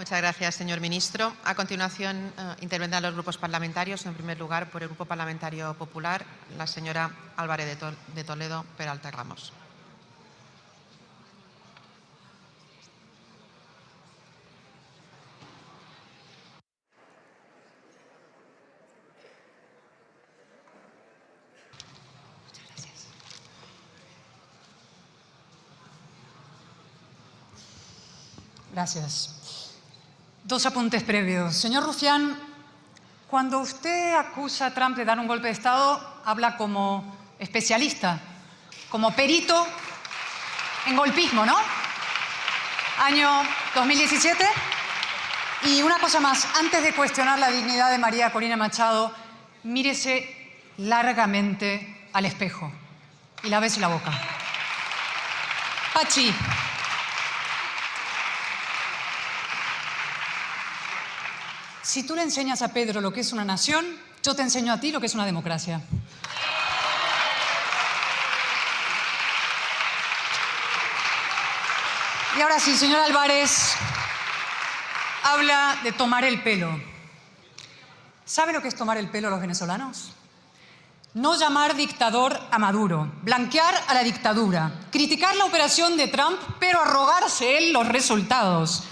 Muchas gracias, señor ministro. A continuación, intervendrán los grupos parlamentarios. En primer lugar, por el Grupo Parlamentario Popular, la señora Álvarez de Toledo Peralta Ramos. Gracias. Dos apuntes previos. Señor Rufián, cuando usted acusa a Trump de dar un golpe de Estado, habla como especialista, como perito en golpismo, ¿no? Año 2017. Y una cosa más, antes de cuestionar la dignidad de María Corina Machado, mírese largamente al espejo y lávese la boca. Pachi. Si tú le enseñas a Pedro lo que es una nación, yo te enseño a ti lo que es una democracia. Y ahora sí, señor Álvarez, habla de tomar el pelo. ¿Sabe lo que es tomar el pelo a los venezolanos? No llamar dictador a Maduro, blanquear a la dictadura, criticar la operación de Trump, pero arrogarse él los resultados.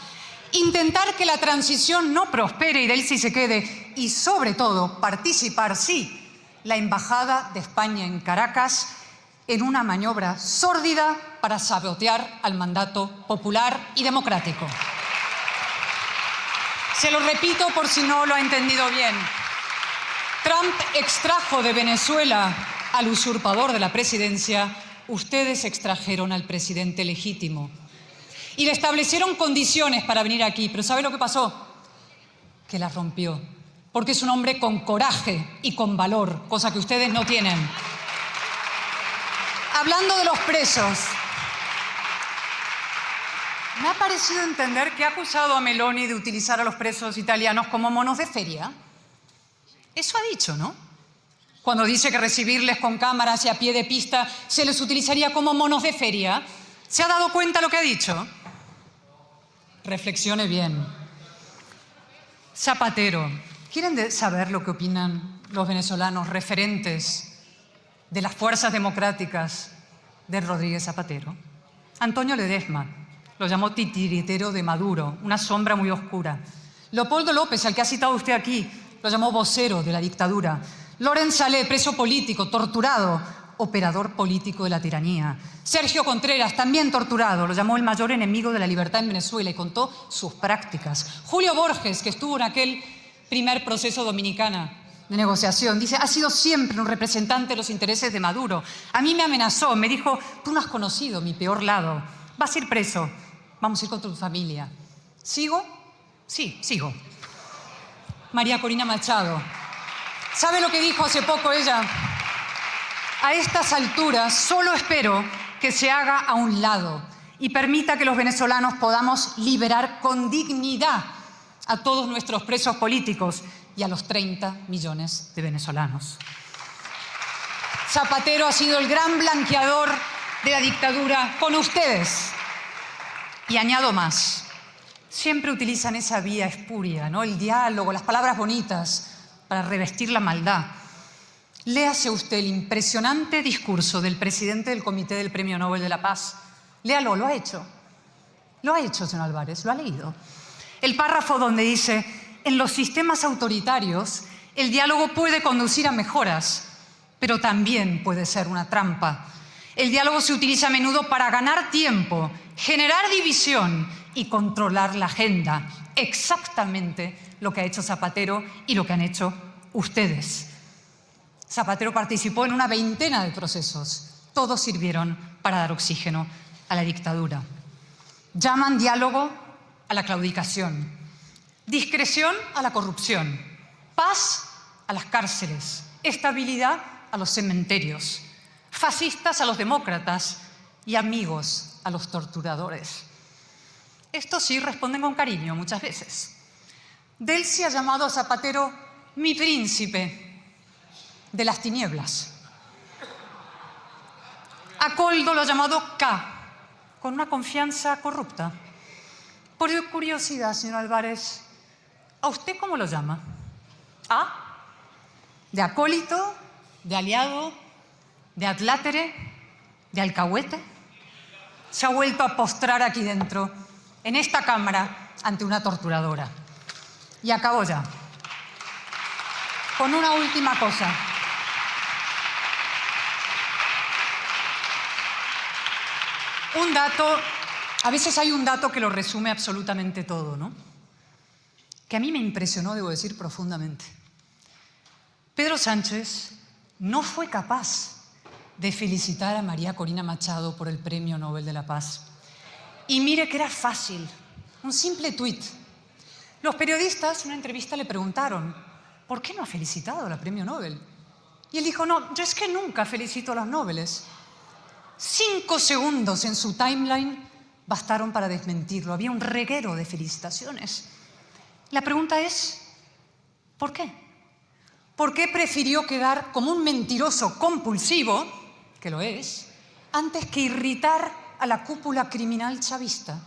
Intentar que la transición no prospere y de él sí se quede. Y sobre todo, participar, sí, la Embajada de España en Caracas en una maniobra sórdida para sabotear al mandato popular y democrático. Se lo repito por si no lo ha entendido bien. Trump extrajo de Venezuela al usurpador de la presidencia. Ustedes extrajeron al presidente legítimo. Y le establecieron condiciones para venir aquí. Pero ¿sabe lo que pasó? Que las rompió. Porque es un hombre con coraje y con valor, cosa que ustedes no tienen. Hablando de los presos, me ha parecido entender que ha acusado a Meloni de utilizar a los presos italianos como monos de feria. Eso ha dicho, ¿no? Cuando dice que recibirles con cámaras y a pie de pista se les utilizaría como monos de feria. ¿Se ha dado cuenta lo que ha dicho? Reflexione bien. Zapatero. ¿Quieren saber lo que opinan los venezolanos referentes de las fuerzas democráticas de Rodríguez Zapatero? Antonio Ledesma lo llamó titiritero de Maduro, una sombra muy oscura. Leopoldo López, al que ha citado usted aquí, lo llamó vocero de la dictadura. Lorenz Salé, preso político, torturado, operador político de la tiranía. Sergio Contreras, también torturado, lo llamó el mayor enemigo de la libertad en Venezuela y contó sus prácticas. Julio Borges, que estuvo en aquel primer proceso dominicana de negociación, dice, ha sido siempre un representante de los intereses de Maduro. A mí me amenazó, me dijo, tú no has conocido mi peor lado, vas a ir preso, vamos a ir con tu familia. ¿Sigo? Sí, sigo. María Corina Machado. ¿Sabe lo que dijo hace poco ella? A estas alturas solo espero que se haga a un lado y permita que los venezolanos podamos liberar con dignidad a todos nuestros presos políticos y a los 30 millones de venezolanos. Zapatero ha sido el gran blanqueador de la dictadura con ustedes. Y añado más, siempre utilizan esa vía espuria, ¿no? El diálogo, las palabras bonitas para revestir la maldad. Léase usted el impresionante discurso del presidente del Comité del Premio Nobel de la Paz. Léalo, lo ha hecho. Lo ha hecho, señor Álvarez, lo ha leído. El párrafo donde dice, en los sistemas autoritarios, el diálogo puede conducir a mejoras, pero también puede ser una trampa. El diálogo se utiliza a menudo para ganar tiempo, generar división y controlar la agenda. Exactamente lo que ha hecho Zapatero y lo que han hecho ustedes. Zapatero participó en una veintena de procesos. Todos sirvieron para dar oxígeno a la dictadura. Llaman diálogo a la claudicación, discreción a la corrupción, paz a las cárceles, estabilidad a los cementerios, fascistas a los demócratas y amigos a los torturadores. Estos sí responden con cariño muchas veces. Delcy ha llamado a Zapatero mi príncipe de las tinieblas. A Coldo lo ha llamado K, con una confianza corrupta. Por curiosidad, señor Álvarez, ¿a usted cómo lo llama? ¿A? ¿De acólito? ¿De aliado? ¿De adlátere? ¿De alcahuete? Se ha vuelto a postrar aquí dentro, en esta Cámara, ante una torturadora. Y acabo ya. Con una última cosa. Un dato, a veces hay un dato que lo resume absolutamente todo, ¿no? Que a mí me impresionó, debo decir, profundamente. Pedro Sánchez no fue capaz de felicitar a María Corina Machado por el Premio Nobel de la Paz. Y mire que era fácil, un simple tuit. Los periodistas en una entrevista le preguntaron, ¿por qué no ha felicitado a la Premio Nobel? Y él dijo, no, yo es que nunca felicito a los Nobeles. 5 segundos en su timeline bastaron para desmentirlo. Había un reguero de felicitaciones. La pregunta es, ¿por qué? ¿Por qué prefirió quedar como un mentiroso compulsivo, que lo es, antes que irritar a la cúpula criminal chavista?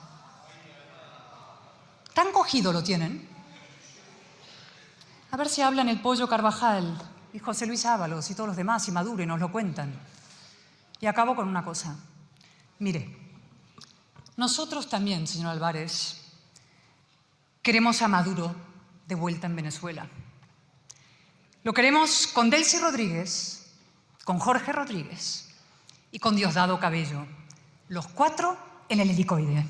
¿Tan cogido lo tienen? A ver si hablan el Pollo Carvajal y José Luis Ábalos y todos los demás y Maduro y nos lo cuentan. Y acabo con una cosa. Mire, nosotros también, señor Álvarez, queremos a Maduro de vuelta en Venezuela. Lo queremos con Delcy Rodríguez, con Jorge Rodríguez y con Diosdado Cabello. Los 4 en el helicoide.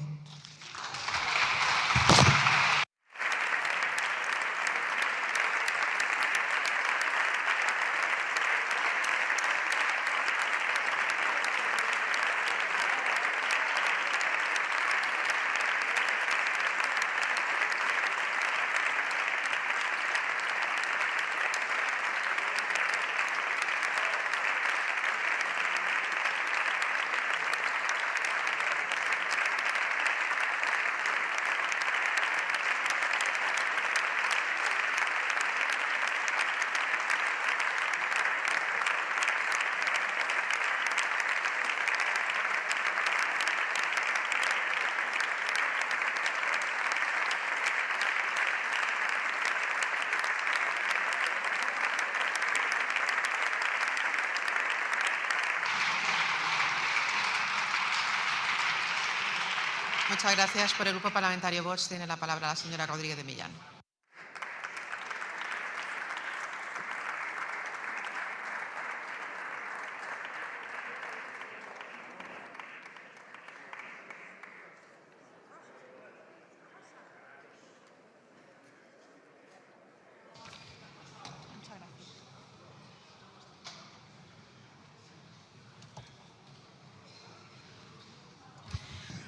Muchas gracias. Por el Grupo Parlamentario Vox tiene la palabra la señora Rodríguez de Millán.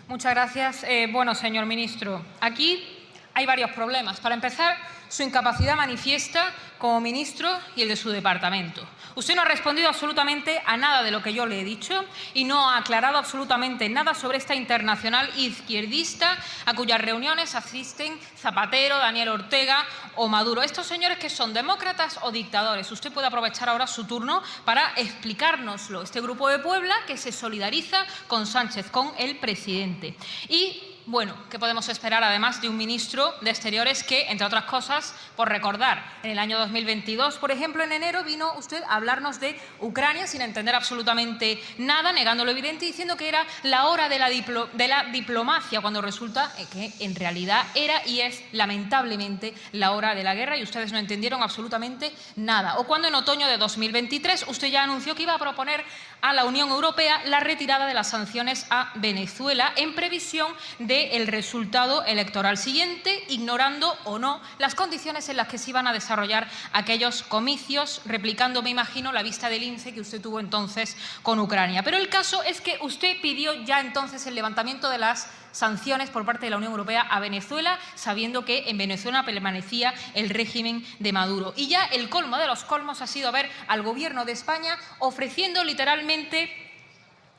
Muchas gracias. Bueno, señor ministro, aquí hay varios problemas. Para empezar, su incapacidad manifiesta como ministro y el de su departamento. Usted no ha respondido absolutamente a nada de lo que yo le he dicho y no ha aclarado absolutamente nada sobre esta internacional izquierdista a cuyas reuniones asisten Zapatero, Daniel Ortega o Maduro. Estos señores que son demócratas o dictadores. Usted puede aprovechar ahora su turno para explicárnoslo. Este grupo de Puebla que se solidariza con Sánchez, con el presidente. Y bueno, ¿qué podemos esperar además de un ministro de Exteriores que, entre otras cosas, por recordar, en el año 2022, por ejemplo, en enero, vino usted a hablarnos de Ucrania sin entender absolutamente nada, negando lo evidente y diciendo que era la hora de la diplomacia, cuando resulta que en realidad era y es lamentablemente la hora de la guerra y ustedes no entendieron absolutamente nada. O cuando en otoño de 2023 usted ya anunció que iba a proponer a la Unión Europea la retirada de las sanciones a Venezuela en previsión del resultado electoral siguiente, ignorando o no las condiciones en las que se iban a desarrollar aquellos comicios, replicando, me imagino, la vista del lince que usted tuvo entonces con Ucrania. Pero el caso es que usted pidió ya entonces el levantamiento de las sanciones por parte de la Unión Europea a Venezuela, sabiendo que en Venezuela permanecía el régimen de Maduro. Y ya el colmo de los colmos ha sido ver al Gobierno de España ofreciendo literalmente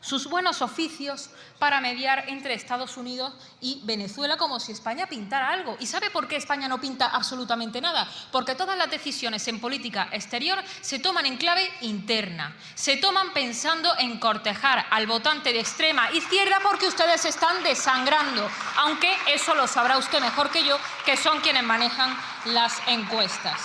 sus buenos oficios para mediar entre Estados Unidos y Venezuela, como si España pintara algo. ¿Y sabe por qué España no pinta absolutamente nada? Porque todas las decisiones en política exterior se toman en clave interna, se toman pensando en cortejar al votante de extrema izquierda porque ustedes se están desangrando, aunque eso lo sabrá usted mejor que yo, que son quienes manejan las encuestas.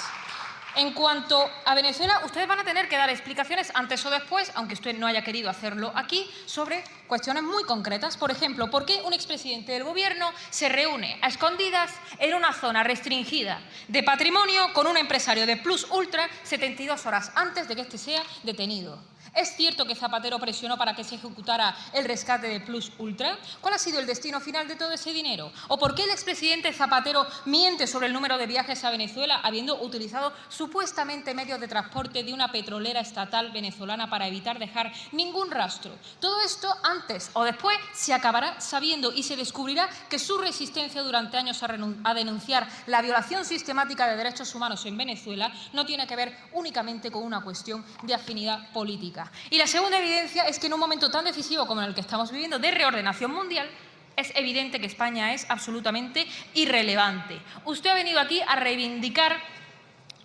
En cuanto a Venezuela, ustedes van a tener que dar explicaciones antes o después, aunque usted no haya querido hacerlo aquí, sobre cuestiones muy concretas. Por ejemplo, ¿por qué un expresidente del Gobierno se reúne a escondidas en una zona restringida de patrimonio con un empresario de Plus Ultra 72 horas antes de que éste sea detenido? ¿Es cierto que Zapatero presionó para que se ejecutara el rescate de Plus Ultra? ¿Cuál ha sido el destino final de todo ese dinero? ¿O por qué el expresidente Zapatero miente sobre el número de viajes a Venezuela habiendo utilizado supuestamente medios de transporte de una petrolera estatal venezolana para evitar dejar ningún rastro? Todo esto antes o después se acabará sabiendo y se descubrirá que su resistencia durante años a denunciar la violación sistemática de derechos humanos en Venezuela no tiene que ver únicamente con una cuestión de afinidad política. Y la segunda evidencia es que en un momento tan decisivo como en el que estamos viviendo de reordenación mundial, es evidente que España es absolutamente irrelevante. Usted ha venido aquí a reivindicar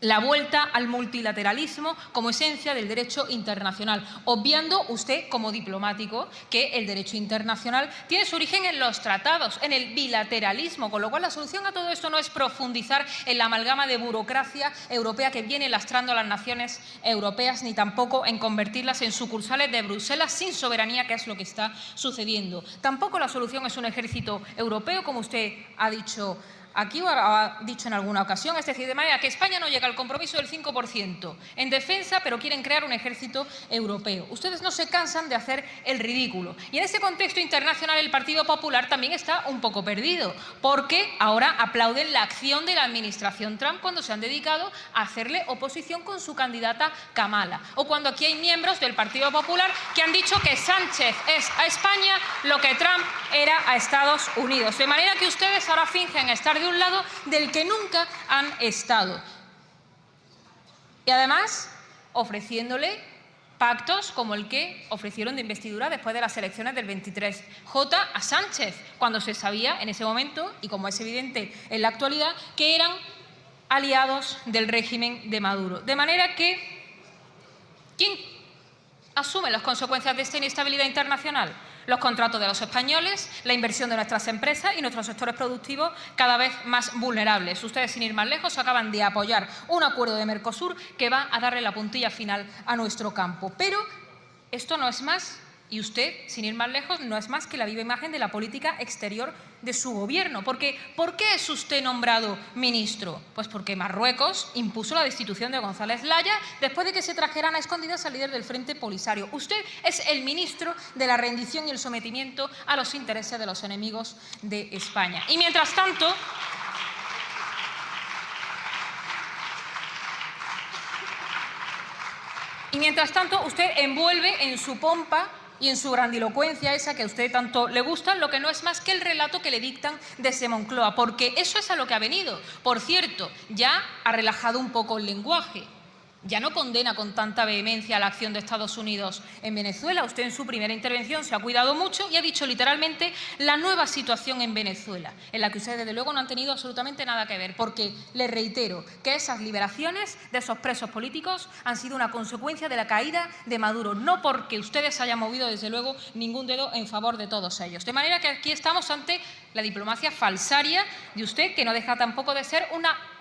la vuelta al multilateralismo como esencia del derecho internacional, obviando usted, como diplomático, que el derecho internacional tiene su origen en los tratados, en el bilateralismo, con lo cual la solución a todo esto no es profundizar en la amalgama de burocracia europea que viene lastrando a las naciones europeas, ni tampoco en convertirlas en sucursales de Bruselas sin soberanía, que es lo que está sucediendo. Tampoco la solución es un ejército europeo, como usted ha dicho aquí o ha dicho en alguna ocasión, es decir, de manera que España no llega al compromiso del 5% en defensa, pero quieren crear un ejército europeo. Ustedes no se cansan de hacer el ridículo. Y en ese contexto internacional el Partido Popular también está un poco perdido, porque ahora aplauden la acción de la administración Trump cuando se han dedicado a hacerle oposición con su candidata Kamala. O cuando aquí hay miembros del Partido Popular que han dicho que Sánchez es a España lo que Trump era a Estados Unidos. De manera que ustedes ahora fingen estar de un lado del que nunca han estado. Y además, ofreciéndole pactos como el que ofrecieron de investidura después de las elecciones del 23J a Sánchez, cuando se sabía en ese momento, y como es evidente en la actualidad, que eran aliados del régimen de Maduro. De manera que, ¿quién asume las consecuencias de esta inestabilidad internacional? Los contratos de los españoles, la inversión de nuestras empresas y nuestros sectores productivos cada vez más vulnerables. Ustedes, sin ir más lejos, acaban de apoyar un acuerdo de Mercosur que va a darle la puntilla final a nuestro campo. Pero esto no es más, y usted, sin ir más lejos, no es más que la viva imagen de la política exterior de su gobierno. Porque, ¿por qué es usted nombrado ministro? Pues porque Marruecos impuso la destitución de González Laya después de que se trajeran a escondidas al líder del Frente Polisario. Usted es el ministro de la rendición y el sometimiento a los intereses de los enemigos de España. Y mientras tanto, usted envuelve en su pompa y en su grandilocuencia esa que a usted tanto le gusta, lo que no es más que el relato que le dictan desde Moncloa, porque eso es a lo que ha venido. Por cierto, ya ha relajado un poco el lenguaje. Ya no condena con tanta vehemencia la acción de Estados Unidos en Venezuela. Usted en su primera intervención se ha cuidado mucho y ha dicho literalmente la nueva situación en Venezuela, en la que ustedes desde luego no han tenido absolutamente nada que ver, porque les reitero que esas liberaciones de esos presos políticos han sido una consecuencia de la caída de Maduro, no porque ustedes hayan movido desde luego ningún dedo en favor de todos ellos. De manera que aquí estamos ante la diplomacia falsaria de usted, que no deja tampoco de ser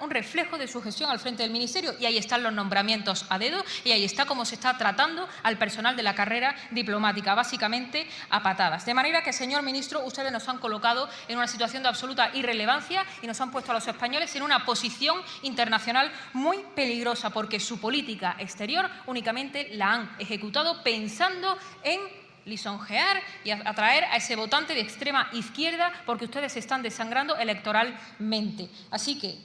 un reflejo de su gestión al frente del Ministerio. Y ahí están los nombramientos a dedo y ahí está cómo se está tratando al personal de la carrera diplomática, básicamente a patadas. De manera que, señor ministro, ustedes nos han colocado en una situación de absoluta irrelevancia y nos han puesto a los españoles en una posición internacional muy peligrosa, porque su política exterior únicamente la han ejecutado pensando en lisonjear y atraer a ese votante de extrema izquierda, porque ustedes se están desangrando electoralmente. Así que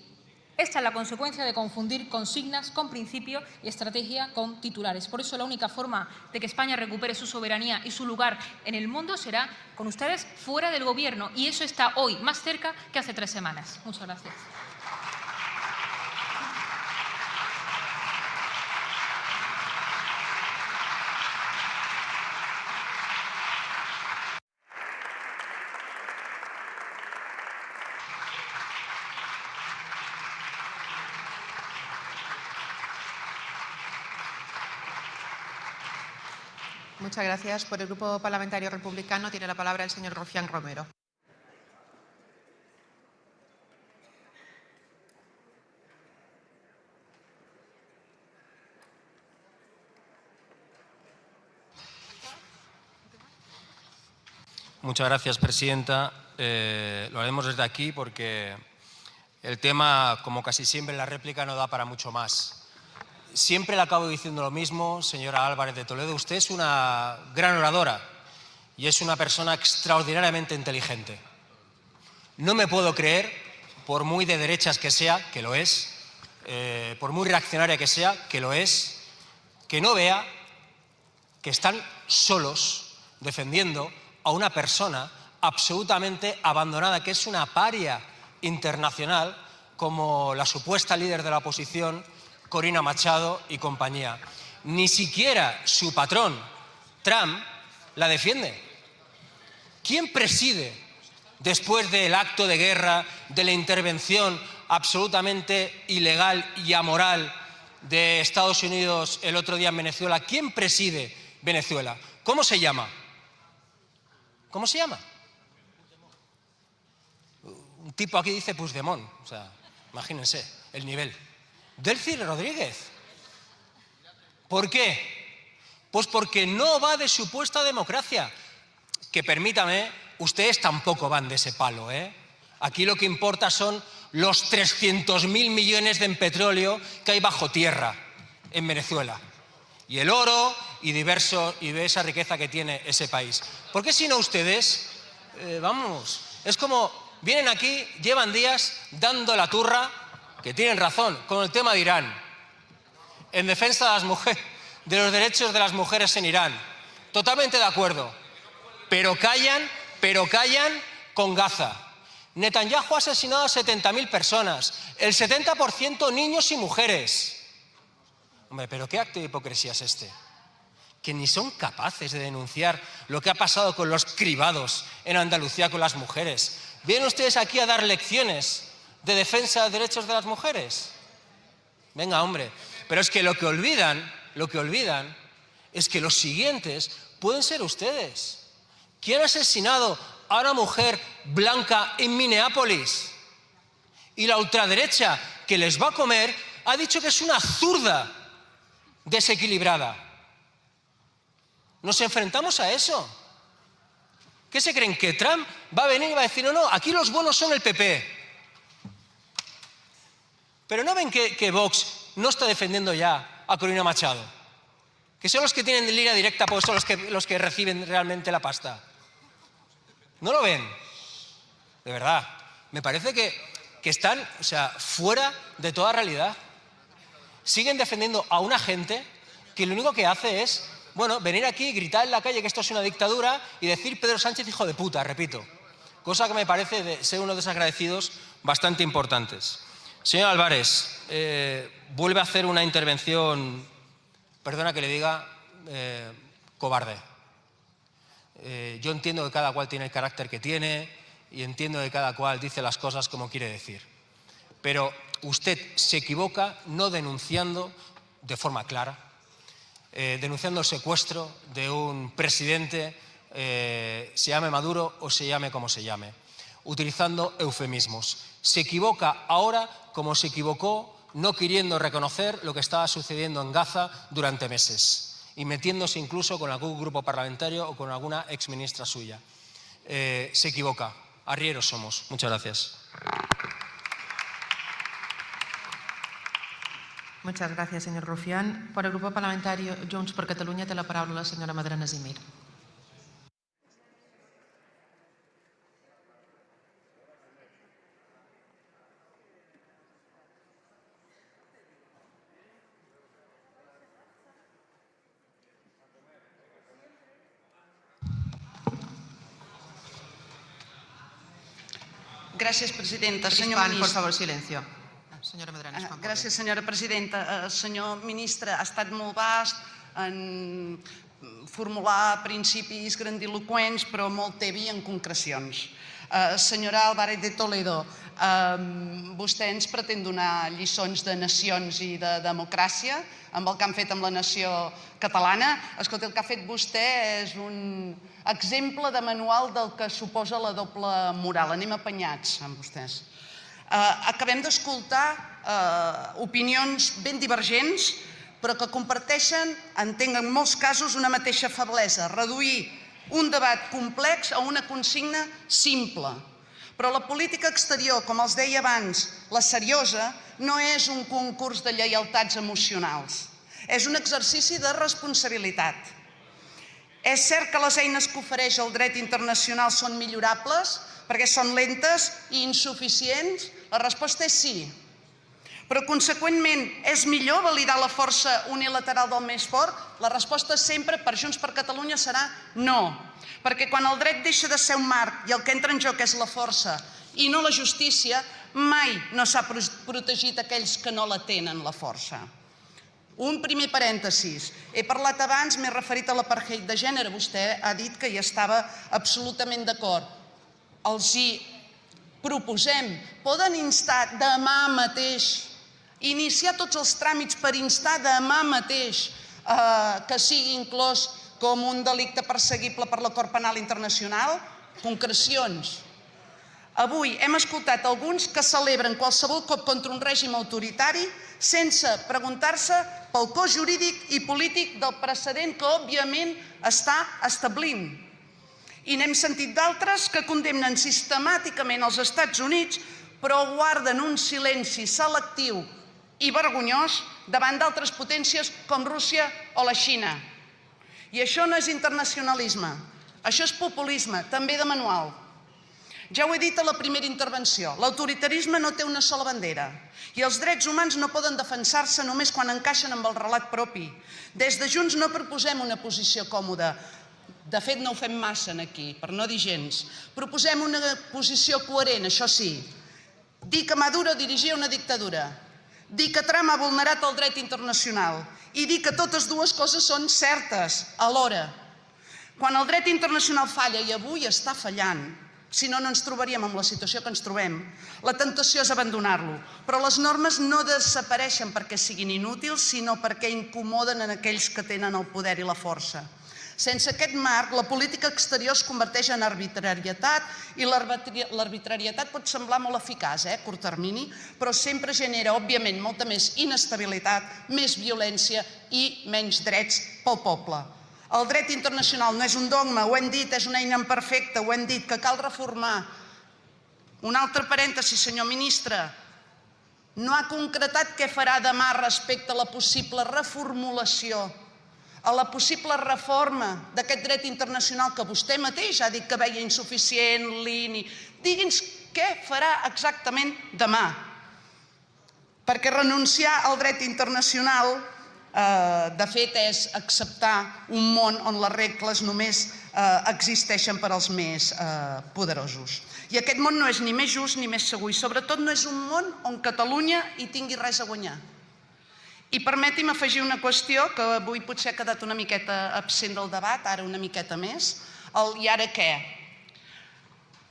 esta es la consecuencia de confundir consignas con principio y estrategia con titulares. Por eso la única forma de que España recupere su soberanía y su lugar en el mundo será con ustedes fuera del Gobierno, y eso está hoy más cerca que hace 3 semanas. Muchas gracias. Muchas gracias. Por el Grupo Parlamentario Republicano tiene la palabra el señor Rufián Romero. Muchas gracias, presidenta. Lo haremos desde aquí porque el tema, como casi siempre en la réplica, no da para mucho más. Siempre le acabo diciendo lo mismo, señora Álvarez de Toledo. Usted es una gran oradora y es una persona extraordinariamente inteligente. No me puedo creer, por muy de derechas que sea, que lo es, por muy reaccionaria que sea, que lo es, que no vea que están solos defendiendo a una persona absolutamente abandonada, que es una paria internacional, como la supuesta líder de la oposición, Corina Machado y compañía. Ni siquiera su patrón, Trump, la defiende. ¿Quién preside, después del acto de guerra, de la intervención absolutamente ilegal y amoral de Estados Unidos el otro día en Venezuela? ¿Quién preside Venezuela? ¿Cómo se llama? ¿Cómo se llama? Un tipo aquí dice Puigdemont, o sea, imagínense el nivel. Delcy Rodríguez. ¿Por qué? Pues porque no va de supuesta democracia. Que permítame, ustedes tampoco van de ese palo, ¿eh? Aquí lo que importa son los 300.000 millones de petróleo que hay bajo tierra en Venezuela. Y el oro y diversa riqueza que tiene ese país. ¿Por qué si no ustedes, vamos, es como vienen aquí, llevan días dando la turra, que tienen razón, con el tema de Irán, en defensa de las mujeres, de los derechos de las mujeres en Irán. Totalmente de acuerdo. Pero callan con Gaza. Netanyahu ha asesinado a 70.000 personas, el 70% niños y mujeres. Hombre, pero ¿qué acto de hipocresía es este? Que ni son capaces de denunciar lo que ha pasado con los cribados en Andalucía con las mujeres. ¿Vienen ustedes aquí a dar lecciones de defensa de derechos de las mujeres? Venga, hombre. Pero es que lo que olvidan es que los siguientes pueden ser ustedes. ¿Quién ha asesinado a una mujer blanca en Minneapolis? Y la ultraderecha que les va a comer ha dicho que es una zurda desequilibrada. Nos enfrentamos a eso. ¿Qué se creen? ¿Que Trump va a venir y va a decir, no, aquí los buenos son el PP? Pero ¿no ven que Vox no está defendiendo ya a Corina Machado? Que son los que tienen línea directa, pues son los que reciben realmente la pasta. ¿No lo ven? De verdad. Me parece que están, o sea, fuera de toda realidad. Siguen defendiendo a una gente que lo único que hace es, bueno, venir aquí, gritar en la calle que esto es una dictadura y decir Pedro Sánchez hijo de puta, repito. Cosa que me parece de ser unos desagradecidos bastante importantes. Señor Álvarez, vuelve a hacer una intervención, perdona que le diga, cobarde. Yo entiendo que cada cual tiene el carácter que tiene y entiendo que cada cual dice las cosas como quiere decir. Pero usted se equivoca no denunciando de forma clara, denunciando el secuestro de un presidente, se llame Maduro o se llame como se llame, utilizando eufemismos. Se equivoca ahora como se equivocó no queriendo reconocer lo que estaba sucediendo en Gaza durante meses y metiéndose incluso con algún grupo parlamentario o con alguna exministra suya. Se equivoca. Arrieros somos. Muchas gracias. Muchas gracias, señor Rufián. Por el Grupo Parlamentario Junts per Catalunya té la paraula la senyora Madrona Zimir. Gràcies, presidenta. Senyor Hispan, por ministre. favor, silencio. Senyora Madrona, Hispan. Gràcies, senyora presidenta. Senyor ministre, ha estat molt vast en formular principis grandiloqüents, però molt tebi en concrecions. Senyora Álvarez de Toledo, Vostè ens pretén donar lliçons de nacions i de democràcia amb el que han fet amb la nació catalana. Escolti, el que ha fet vostè és un exemple de manual del que suposa la doble moral. Anem apanyats amb vostès. Acabem d'escoltar opinions ben divergents, però que comparteixen, entenc en molts casos, una mateixa feblesa: reduir un debat complex a una consigna simple. Però la política exterior, com els deia abans, la seriosa, no és un concurs de lleialtats emocionals. És un exercici de responsabilitat. És cert que les eines que ofereix el dret internacional són millorables, perquè són lentes i insuficients? La resposta és sí. Però, conseqüentment, és millor validar la força unilateral del més fort? La resposta sempre per Junts per Catalunya serà no. Perquè quan el dret deixa de ser un marc i el que entra en joc és la força i no la justícia, mai no s'ha protegit aquells que no la tenen, la força. Un primer parèntesis. He parlat abans, m'he referit a l'apartheid de gènere. Vostè ha dit que hi estava absolutament d'acord. Els hi proposem, poden instar demà mateix, iniciar tots els tràmits per instar demà mateix que sigui inclòs com un delicte perseguible per la Cort Penal Internacional? Concrecions. Avui hem escoltat alguns que celebren qualsevol cop contra un règim autoritari sense preguntar-se pel cost jurídic i polític del precedent que, òbviament, està establint. I n'hem sentit d'altres que condemnen sistemàticament els Estats Units, però guarden un silenci selectiu i vergonyós davant d'altres potències com Rússia o la Xina. I això no és internacionalisme, això és populisme, també de manual. Ja ho he dit a la primera intervenció, l'autoritarisme no té una sola bandera i els drets humans no poden defensar-se només quan encaixen amb el relat propi. Des de Junts no proposem una posició còmoda, de fet no ho fem massa aquí, per no dir gens. Proposem una posició coherent, això sí. Dir que Maduro dirigia una dictadura, dir que Trump ha vulnerat el dret internacional i dir que totes dues coses són certes alhora. Quan el dret internacional falla, i avui està fallant, si no, no ens trobaríem en la situació que ens trobem, la tentació és abandonar-lo. Però les normes no desapareixen perquè siguin inútils, sinó perquè incomoden en aquells que tenen el poder i la força. Sense aquest marc, la política exterior es converteix en arbitrarietat i l'arbitrarietat pot semblar molt eficaç, a curt termini, però sempre genera, òbviament, molta més inestabilitat, més violència i menys drets pel poble. El dret internacional no és un dogma, ho hem dit, és una eina imperfecta, ho hem dit, que cal reformar. Un altre parèntesi, senyor ministre. No ha concretat què farà demà respecte a la possible reformulació, a la possible reforma d'aquest dret internacional que vostè mateix ha dit que veia insuficient, línia. Digui'ns què farà exactament demà. Perquè renunciar al dret internacional, de fet, és acceptar un món on les regles només existeixen per als més poderosos. I aquest món no és ni més just ni més segur, i sobretot no és un món on Catalunya hi tingui res a guanyar. I permeti'm afegir una qüestió que avui potser ha quedat una miqueta absent del debat, ara una miqueta més, el i ara què?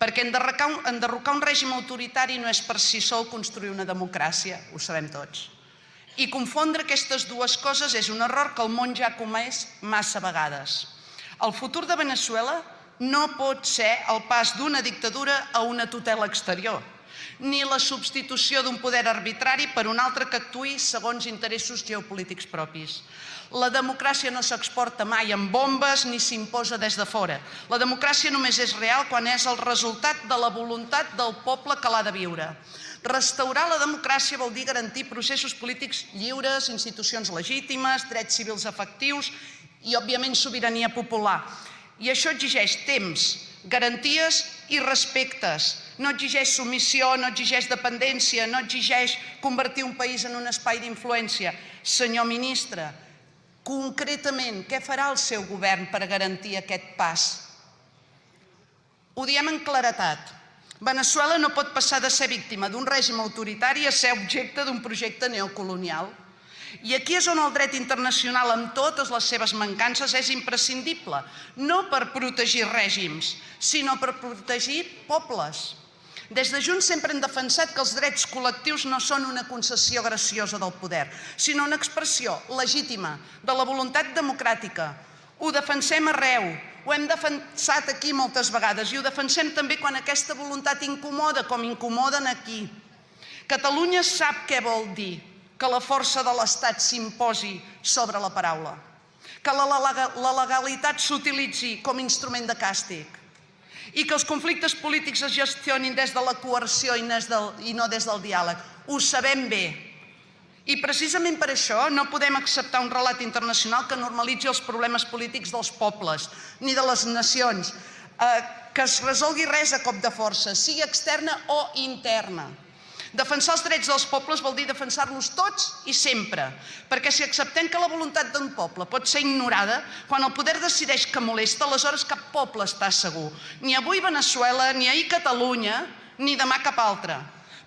Perquè enderrocar un règim autoritari no és per si sol construir una democràcia, ho sabem tots. I confondre aquestes dues coses és un error que el món ja ha comès massa vegades. El futur de Veneçuela no pot ser el pas d'una dictadura a una tutela exterior, ni la substitució d'un poder arbitrari per un altre que actuï segons interessos geopolítics propis. La democràcia no s'exporta mai amb bombes ni s'imposa des de fora. La democràcia només és real quan és el resultat de la voluntat del poble que l'ha de viure. Restaurar la democràcia vol dir garantir processos polítics lliures, institucions legítimes, drets civils efectius i, òbviament, sobirania popular. I això exigeix temps, garanties i respectes. No exigeix submissió, no exigeix dependència, no exigeix convertir un país en un espai d'influència. Senyor ministre, concretament, què farà el seu govern per garantir aquest pas? Ho diem en claredat. Veneçuela no pot passar de ser víctima d'un règim autoritari a ser objecte d'un projecte neocolonial. I aquí és on el dret internacional, amb totes les seves mancances, és imprescindible, no per protegir règims, sinó per protegir pobles. Des de Junts sempre hem defensat que els drets col·lectius no són una concessió graciosa del poder, sinó una expressió legítima de la voluntat democràtica. Ho defensem arreu, ho hem defensat aquí moltes vegades i ho defensem també quan aquesta voluntat incomoda, com incomoden aquí. Catalunya sap què vol dir que la força de l'Estat s'imposi sobre la paraula, que la legalitat s'utilitzi com a instrument de càstig i que els conflictes polítics es gestionin des de la coerció i no des del diàleg. Ho sabem bé. I precisament per això no podem acceptar un relat internacional que normalitzi els problemes polítics dels pobles ni de les nacions, que es resolgui res a cop de força, sigui externa o interna. Defensar els drets dels pobles vol dir defensar-los tots i sempre, perquè si acceptem que la voluntat d'un poble pot ser ignorada, quan el poder decideix que molesta, aleshores cap poble està segur. Ni avui Veneçuela, ni ahir Catalunya, ni demà cap altre.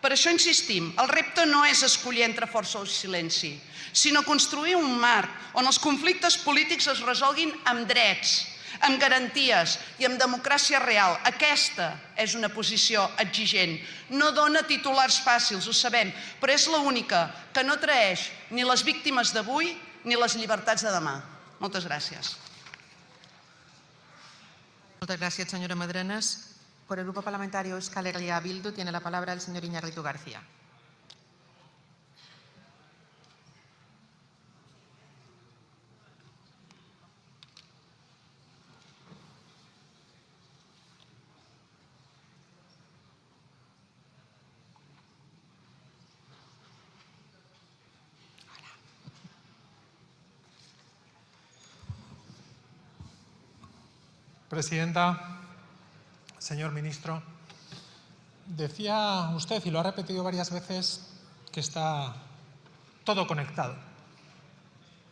Per això insistim, el repte no és escollir entre força o silenci, sinó construir un marc on els conflictes polítics es resolguin amb drets, amb garanties i amb democràcia real. Aquesta és una posició exigent. No dona titulars fàcils, ho sabem, però és l'única que no traeix ni les víctimes d'avui ni les llibertats de demà. Moltes gràcies. Muchas gracias, señora Madrenas. Por el Grupo Parlamentario Euskal Herria Bildu tiene la palabra el señor Iñárritu García. Presidenta, señor ministro, decía usted, y lo ha repetido varias veces, que está todo conectado.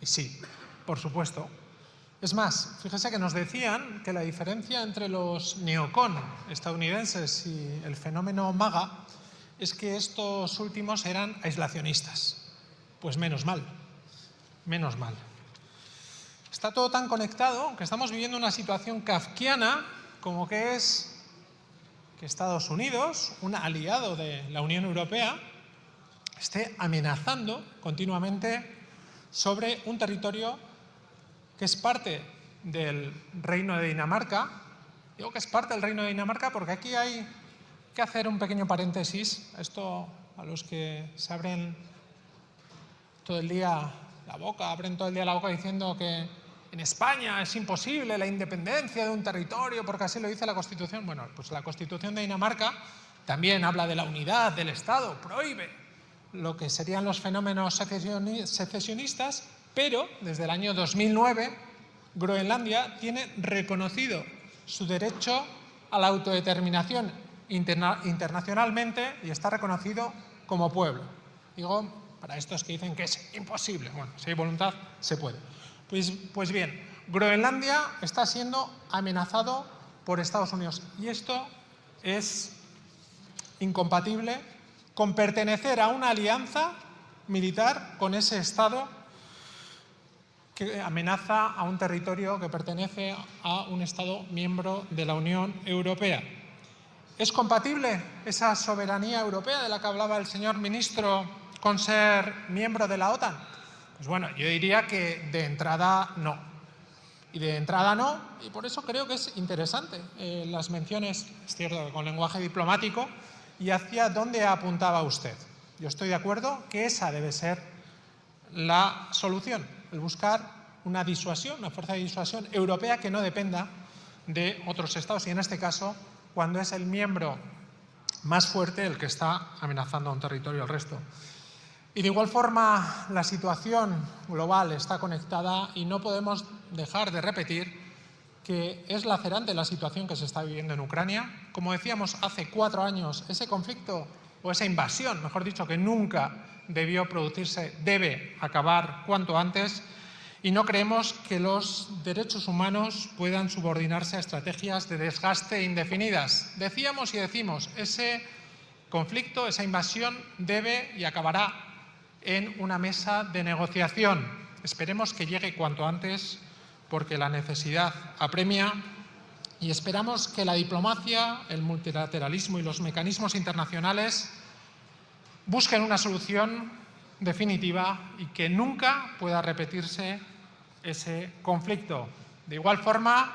Y sí, por supuesto. Es más, fíjese que nos decían que la diferencia entre los neocon estadounidenses y el fenómeno MAGA es que estos últimos eran aislacionistas. Pues menos mal, menos mal. Está todo tan conectado que estamos viviendo una situación kafkiana como que es que Estados Unidos, un aliado de la Unión Europea, esté amenazando continuamente sobre un territorio que es parte del Reino de Dinamarca. Digo que es parte del Reino de Dinamarca porque aquí hay que hacer un pequeño paréntesis. Esto a los que se abren todo el día la boca, abren todo el día la boca diciendo que en España es imposible la independencia de un territorio porque así lo dice la Constitución. Bueno, pues la Constitución de Dinamarca también habla de la unidad del Estado, prohíbe lo que serían los fenómenos secesionistas, pero desde el año 2009 Groenlandia tiene reconocido su derecho a la autodeterminación internacionalmente y está reconocido como pueblo. Digo, para estos que dicen que es imposible, bueno, si hay voluntad, se puede. Pues bien, Groenlandia está siendo amenazado por Estados Unidos y esto es incompatible con pertenecer a una alianza militar con ese Estado que amenaza a un territorio que pertenece a un Estado miembro de la Unión Europea. ¿Es compatible esa soberanía europea de la que hablaba el señor ministro con ser miembro de la OTAN? Pues bueno, yo diría que de entrada no. Y de entrada no, y por eso creo que es interesante las menciones, es cierto, con lenguaje diplomático, y hacia dónde apuntaba usted. Yo estoy de acuerdo que esa debe ser la solución, el buscar una disuasión, una fuerza de disuasión europea que no dependa de otros estados, y en este caso, cuando es el miembro más fuerte el que está amenazando a un territorio al resto. Y de igual forma, la situación global está conectada y no podemos dejar de repetir que es lacerante la situación que se está viviendo en Ucrania. Como decíamos, hace 4 años ese conflicto, o esa invasión, mejor dicho, que nunca debió producirse, debe acabar cuanto antes, y no creemos que los derechos humanos puedan subordinarse a estrategias de desgaste indefinidas. Decíamos y decimos, ese conflicto, esa invasión debe y acabará en una mesa de negociación. Esperemos que llegue cuanto antes porque la necesidad apremia y esperamos que la diplomacia, el multilateralismo y los mecanismos internacionales busquen una solución definitiva y que nunca pueda repetirse ese conflicto. De igual forma,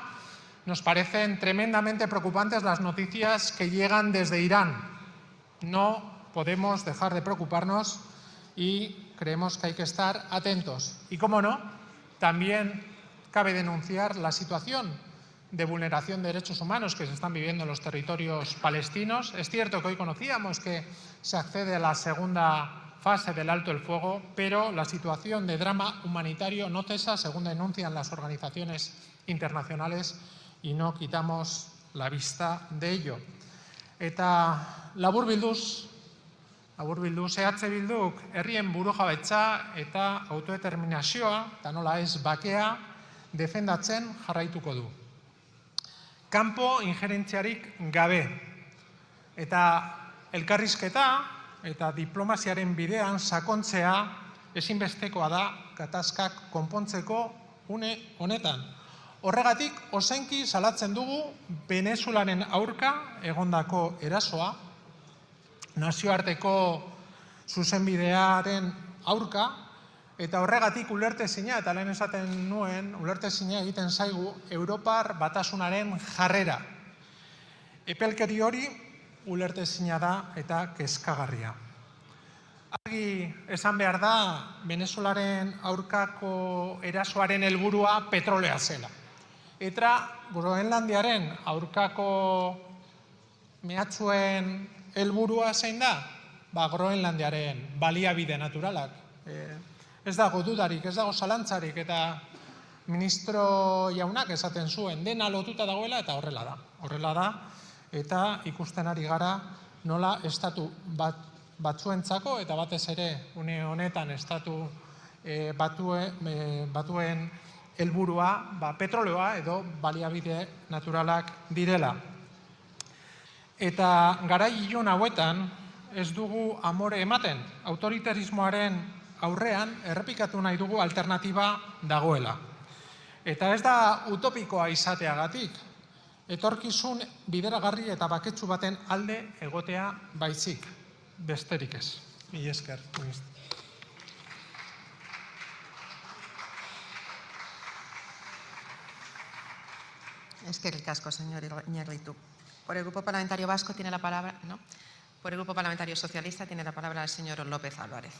nos parecen tremendamente preocupantes las noticias que llegan desde Irán. No podemos dejar de preocuparnos y creemos que hay que estar atentos. Y, cómo no, también cabe denunciar la situación de vulneración de derechos humanos que se están viviendo en los territorios palestinos. Es cierto que hoy conocíamos que se accede a la segunda fase del alto el fuego, pero la situación de drama humanitario no cesa, según denuncian las organizaciones internacionales, y no quitamos la vista de ello. Eta laburbilduz, Bilduk herrien burujabetza eta autodeterminazioa, eta nola ez bakea, defendatzen jarraituko du. Kanpo ingerentziarik gabe, eta elkarrizketa eta diplomaziaren bidean sakontzea ezinbestekoa da gatazkak konpontzeko une honetan. Horregatik, ozenki salatzen dugu Venezuelaren aurka egondako erasoa, nazioarteko zuzenbidearen aurka, eta horregatik ulertezina, eta lehen esaten nuen, ulertezina egiten zaigu Europar Batasunaren jarrera. Epelkeri hori ulertezina da eta kezkagarria. Argi esan behar da, Venezuelaren aurkako erasoaren helburua petrolea zela. Eta Groenlandiaren aurkako mehatxuen helburua zein da? Groenlandiaren baliabide naturalak. Ez dago dudarik, ez dago zalantzarik, eta ministro jaunak esaten zuen, dena lotuta dagoela, eta horrela da. Horrela da, eta ikusten ari gara nola estatu batzuentzako, eta batez ere une honetan estatu batuen helburua petroleoa edo baliabide naturalak direla. Eta garai ilun hauetan ez dugu amore ematen. Autoritarismoaren aurrean errepikatu nahi dugu alternatiba dagoela. Eta ez da utopikoa izateagatik, etorkizun bideragarri eta baketsu baten alde egotea baizik, besterik ez. Mila esker, ministro. Eskerrik asko, señor Iñárritu. Por el Grupo Parlamentario Vasco tiene la palabra, ¿no? Por el Grupo Parlamentario Socialista tiene la palabra el señor López Álvarez.